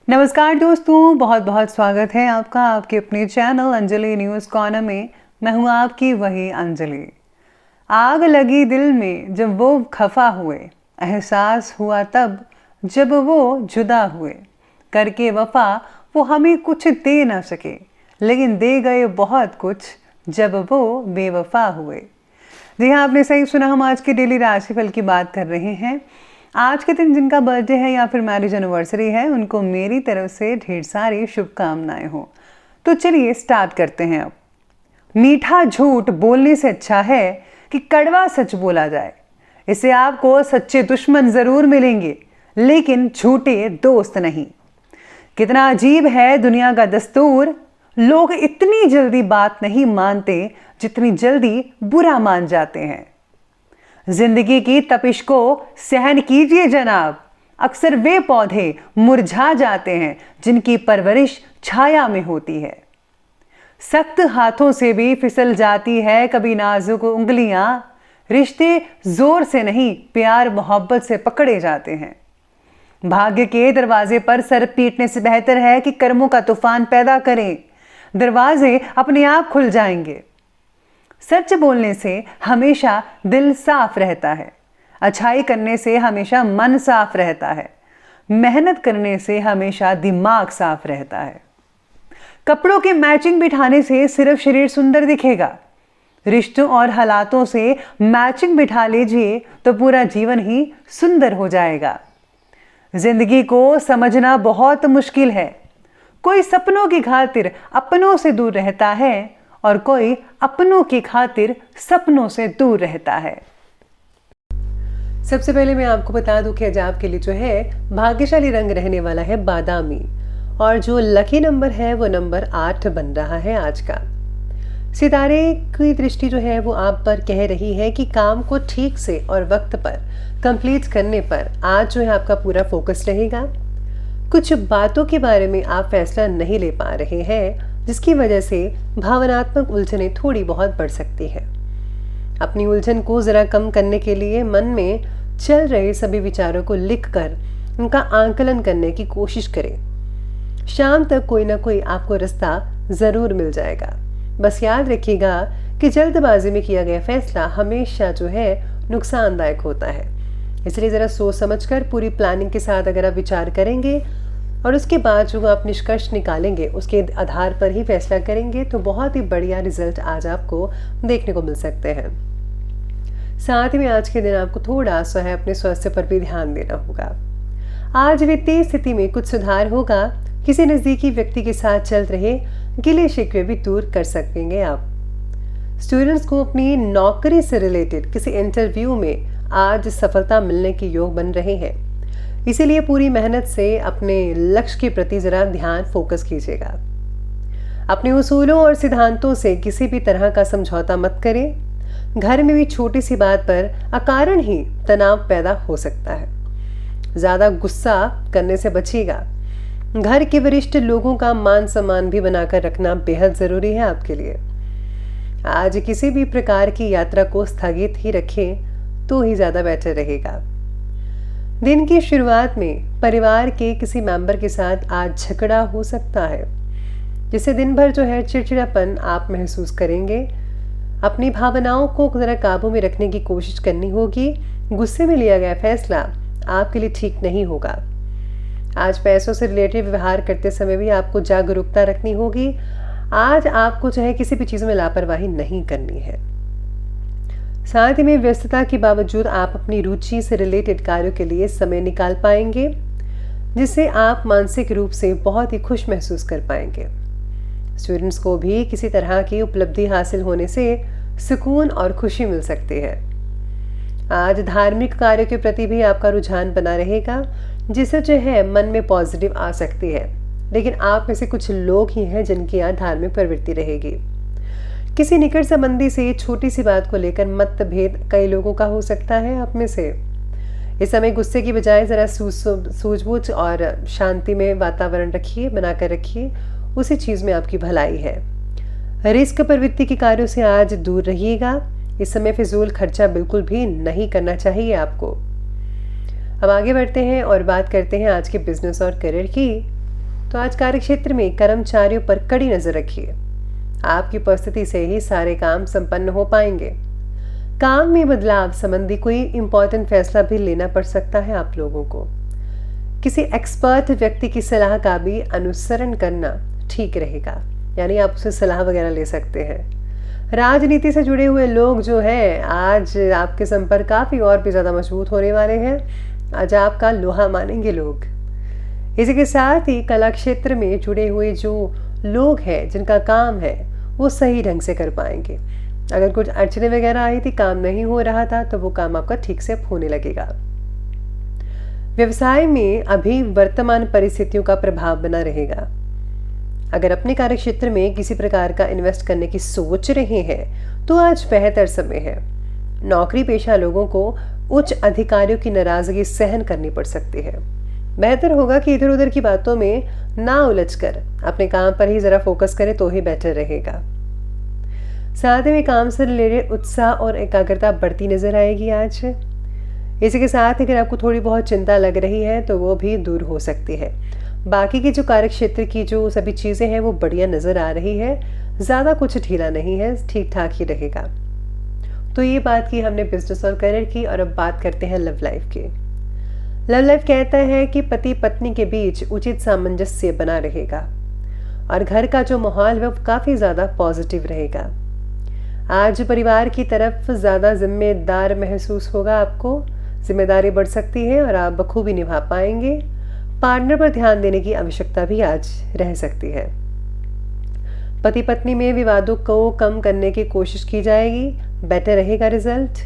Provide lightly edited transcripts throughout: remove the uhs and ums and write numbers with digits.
नमस्कार दोस्तों, बहुत बहुत स्वागत है आपका आपके अपने चैनल अंजलि न्यूज़ कॉर्नर में। मैं हूँ आपकी वही अंजलि। आग लगी दिल में जब वो खफा हुए, एहसास हुआ तब जब वो जुदा हुए। करके वफा वो हमें कुछ दे ना सके, लेकिन दे गए बहुत कुछ जब वो बेवफा हुए। जी हाँ, आपने सही सुना। हम आज के डेली राशिफल की बात कर रहे हैं। आज के दिन जिनका बर्थडे है या फिर मैरिज एनिवर्सरी है, उनको मेरी तरफ से ढेर सारी शुभकामनाएं हो। तो चलिए स्टार्ट करते हैं। अब मीठा झूठ बोलने से अच्छा है कि कड़वा सच बोला जाए। इससे आपको सच्चे दुश्मन जरूर मिलेंगे, लेकिन झूठे दोस्त नहीं। कितना अजीब है दुनिया का दस्तूर, लोग इतनी जल्दी बात नहीं मानते जितनी जल्दी बुरा मान जाते हैं। जिंदगी की तपिश को सहन कीजिए जनाब। अक्सर वे पौधे मुरझा जाते हैं जिनकी परवरिश छाया में होती है। सख्त हाथों से भी फिसल जाती है कभी नाजुक उंगलियां। रिश्ते जोर से नहीं, प्यार मोहब्बत से पकड़े जाते हैं। भाग्य के दरवाजे पर सर पीटने से बेहतर है कि कर्मों का तूफान पैदा करें। दरवाजे अपने आप खुल जाएंगे। सच बोलने से हमेशा दिल साफ रहता है। अच्छाई करने से हमेशा मन साफ रहता है। मेहनत करने से हमेशा दिमाग साफ रहता है। कपड़ों के मैचिंग बिठाने से सिर्फ शरीर सुंदर दिखेगा। रिश्तों और हालातों से मैचिंग बिठा लीजिए तो पूरा जीवन ही सुंदर हो जाएगा। जिंदगी को समझना बहुत मुश्किल है। कोई सपनों की खातिर अपनों से दूर रहता है और कोई अपनों की खातिर सपनों से दूर रहता है। सबसे पहले मैं आपको बता दूं कि आज आपके लिए जो है भाग्यशाली रंग रहने वाला है बादामी, और जो लकी नंबर है वो नंबर 8 बन रहा है आज का। सितारे की दृष्टि जो है वो आप पर कह रही है कि काम को ठीक से और वक्त पर कंप्लीट करने पर आज जो है आपका पूरा फोकस रहेगा। कुछ बातों के बारे में आप फैसला नहीं ले पा रहे हैं, जिसकी वजह से भावनात्मक उलझनें थोड़ी बहुत बढ़ सकती है। अपनी उलझन को जरा कम करने के लिए मन में चल रहे सभी विचारों को लिखकर उनका आंकलन करने की कोशिश करें। शाम तक कोई ना कोई आपको रास्ता जरूर मिल जाएगा। बस याद रखिएगा कि जल्दबाजी में किया गया फैसला हमेशा जो है नुकसानदायक होता है। इसलिए जरा सोच समझकर पूरी प्लानिंग के साथ अगर आप विचार करेंगे और उसके बाद जो आप निष्कर्ष निकालेंगे उसके आधार पर ही फैसला करेंगे तो बहुत ही बढ़िया रिजल्ट आज आपको देखने को मिल सकते हैं। साथ ही में आज के दिन आपको थोड़ा सा है अपने स्वास्थ्य पर भी ध्यान देना होगा। आज वित्तीय स्थिति में कुछ सुधार होगा। किसी नजदीकी व्यक्ति के साथ चल रहे गिले शिकवे भी दूर कर सकेंगे आप। स्टूडेंट्स को अपनी नौकरी से रिलेटेड किसी इंटरव्यू में आज सफलता मिलने के योग बन रहे हैं। इसीलिए पूरी मेहनत से अपने लक्ष्य के प्रति जरा ध्यान फोकस कीजिएगा। अपने उसूलों और सिद्धांतों से किसी भी तरह का समझौता मत करें। घर में भी छोटी सी बात पर अकारण ही तनाव पैदा हो सकता है। ज्यादा गुस्सा करने से बचिएगा। घर के वरिष्ठ लोगों का मान सम्मान भी बनाकर रखना बेहद जरूरी है आपके लिए। आज किसी भी प्रकार की यात्रा को स्थगित ही रखें तो ही ज्यादा बेहतर रहेगा। दिन की शुरुआत में परिवार के किसी मेंबर के साथ आज झगड़ा हो सकता है, जिससे दिन भर जो है चिड़चिड़ापन आप महसूस करेंगे। अपनी भावनाओं को जरा काबू में रखने की कोशिश करनी होगी। गुस्से में लिया गया फैसला आपके लिए ठीक नहीं होगा। आज पैसों से रिलेटेड व्यवहार करते समय भी आपको जागरूकता रखनी होगी। आज आपको जो है किसी भी चीज़ में लापरवाही नहीं करनी है। साथ ही में व्यस्तता के बावजूद आप अपनी रुचि से रिलेटेड कार्यों के लिए समय निकाल पाएंगे, जिससे आप मानसिक रूप से बहुत ही खुश महसूस कर पाएंगे। स्टूडेंट्स को भी किसी तरह की उपलब्धि हासिल होने से सुकून और खुशी मिल सकती है। आज धार्मिक कार्यों के प्रति भी आपका रुझान बना रहेगा, जिससे जो है मन में पॉजिटिव आ सकती है। लेकिन आप में से कुछ लोग ही हैं जिनकी आज धार्मिक प्रवृत्ति रहेगी। किसी निकट संबंधी से छोटी सी बात को लेकर मतभेद कई लोगों का हो सकता है आप में से। इस समय गुस्से की बजाय जरा सूझबूझ और शांति में वातावरण रखिए, बनाकर रखिए। उसी चीज में आपकी भलाई है। रिस्क प्रवृत्ति के कार्यों से आज दूर रहिएगा। इस समय फिजूल खर्चा बिल्कुल भी नहीं करना चाहिए आपको। अब आगे बढ़ते हैं और बात करते हैं आज के बिजनेस और करियर की। तो आज कार्यक्षेत्र में कर्मचारियों पर कड़ी नजर रखिए। आपकी उपस्थिति से ही सारे काम संपन्न हो पाएंगे। काम में बदलाव संबंधी कोई इंपॉर्टेंट फैसला भी लेना पड़ सकता है आप लोगों को। किसी एक्सपर्ट व्यक्ति की सलाह का भी अनुसरण करना ठीक रहेगा, यानी आप उससे सलाह वगैरह ले सकते हैं। राजनीति से जुड़े हुए लोग जो हैं, आज आपके संपर्क काफ़ी और भी ज़्यादा मजबूत होने वाले हैं। आज आपका लोहा मानेंगे लोग। इसी के साथ ही कला क्षेत्र में जुड़े हुए जो लोग हैं, जिनका काम है वो सही ढंग से कर पाएंगे। अगर कुछ अड़चने वगैरह आई थी, काम नहीं हो रहा था, तो वो काम आपका ठीक से होने लगेगा। व्यवसाय में अभी वर्तमान परिस्थितियों का प्रभाव बना रहेगा। अगर अपने कार्यक्षेत्र में किसी प्रकार का इन्वेस्ट करने की सोच रहे हैं तो आज बेहतर समय है। नौकरी पेशा लोगों को उच्च अधिकारियों की नाराजगी सहन करनी पड़ सकती है। बेहतर होगा कि इधर उधर की बातों में ना उलझकर अपने काम पर ही जरा फोकस करें तो ही बेटर रहेगा। साथ में काम से रिलेटेड उत्साह और एकाग्रता बढ़ती नजर आएगी आज। इसी के साथ अगर आपको थोड़ी बहुत चिंता लग रही है तो वो भी दूर हो सकती है। बाकी की जो कार्यक्षेत्र की जो सभी चीज़ें हैं वो बढ़िया नज़र आ रही है। ज़्यादा कुछ ढीला नहीं है, ठीक ठाक ही रहेगा। तो ये बात की हमने बिजनेस और करियर की, और अब बात करते हैं लव लाइफ की। लव लाइफ कहता है कि पति पत्नी के बीच उचित सामंजस्य बना रहेगा और घर का जो माहौल है वो काफ़ी ज़्यादा पॉजिटिव रहेगा। आज परिवार की तरफ ज़्यादा जिम्मेदार महसूस होगा आपको। जिम्मेदारी बढ़ सकती है और आप बखूबी निभा पाएंगे। पार्टनर पर ध्यान देने की आवश्यकता भी आज रह सकती है। पति पत्नी में विवादों को कम करने की कोशिश की जाएगी, बेटर रहेगा रिजल्ट।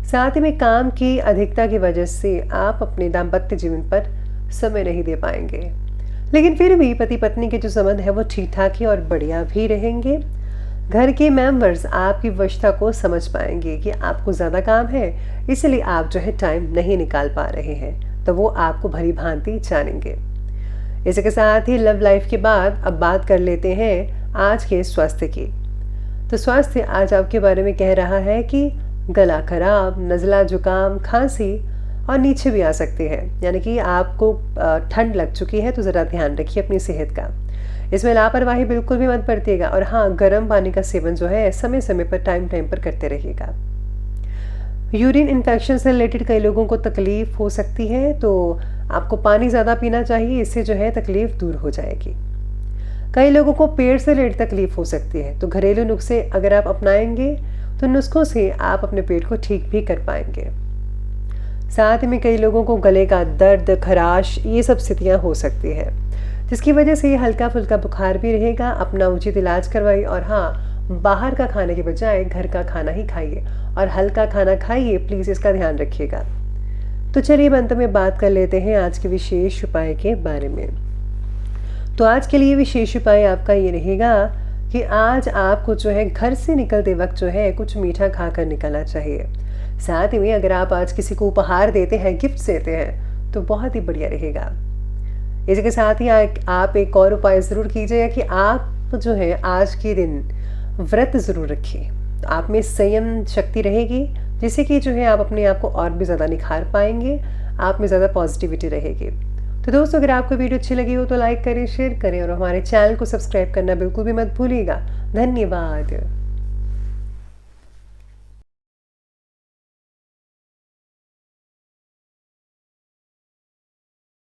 साथ ही में काम की अधिकता की वजह से आप अपने दाम्पत्य जीवन पर समय नहीं दे पाएंगे, लेकिन फिर भी पति पत्नी के जो संबंध है वो ठीक ठाक ही और बढ़िया भी रहेंगे। घर के मेंबर्स आपकी वशता को समझ पाएंगे कि आपको ज़्यादा काम है, इसलिए आप जो है टाइम नहीं निकाल पा रहे हैं, तो वो आपको भली भांति जानेंगे। इसके साथ ही लव लाइफ के बाद अब बात कर लेते हैं आज के स्वास्थ्य की। तो स्वास्थ्य आज आपके बारे में कह रहा है कि गला खराब, नज़ला, जुकाम, खांसी और नीचे भी आ सकती है, यानी कि आपको ठंड लग चुकी है, तो ज़रा ध्यान रखिए अपनी सेहत का। इसमें लापरवाही बिल्कुल भी मत बरतिएगा, और हाँ, गर्म पानी का सेवन जो है समय समय पर टाइम पर करते रहिएगा। यूरिन इन्फेक्शन से रिलेटेड कई लोगों को तकलीफ हो सकती है, तो आपको पानी ज़्यादा पीना चाहिए, इससे जो है तकलीफ दूर हो जाएगी। कई लोगों को पेट से रिलेटेड तकलीफ हो सकती है, तो घरेलू नुस्खे अगर आप अपनाएंगे तो नुस्खों से आप अपने पेट को ठीक भी कर पाएंगे। साथ में कई लोगों को गले का दर्द, खराश, ये सब स्थितियाँ हो सकती है, जिसकी वजह से हल्का फुल्का बुखार भी रहेगा। अपना उचित इलाज करवाइए, और हाँ, बाहर का खाने के बजाय घर का खाना ही खाइए और हल्का खाना खाइए, प्लीज़ इसका ध्यान रखिएगा। तो चलिए अंत में बात कर लेते हैं आज के विशेष उपाय के बारे में। तो आज के लिए विशेष उपाय आपका ये रहेगा कि आज आपको जो है घर से निकलते वक्त जो है कुछ मीठा खाकर निकलना चाहिए। साथ ही में अगर आप आज किसी को उपहार देते हैं, गिफ्ट देते हैं, तो बहुत ही बढ़िया रहेगा। इसके साथ ही आप एक और उपाय ज़रूर कीजिएगा कि आप जो है आज के दिन व्रत ज़रूर रखिए। तो आप में संयम शक्ति रहेगी, जिससे कि जो है आप अपने आप को और भी ज़्यादा निखार पाएंगे, आप में ज़्यादा पॉजिटिविटी रहेगी। तो दोस्तों, अगर आपको वीडियो अच्छी लगी हो तो लाइक करें, शेयर करें और हमारे चैनल को सब्सक्राइब करना बिल्कुल भी मत भूलिएगा। धन्यवाद।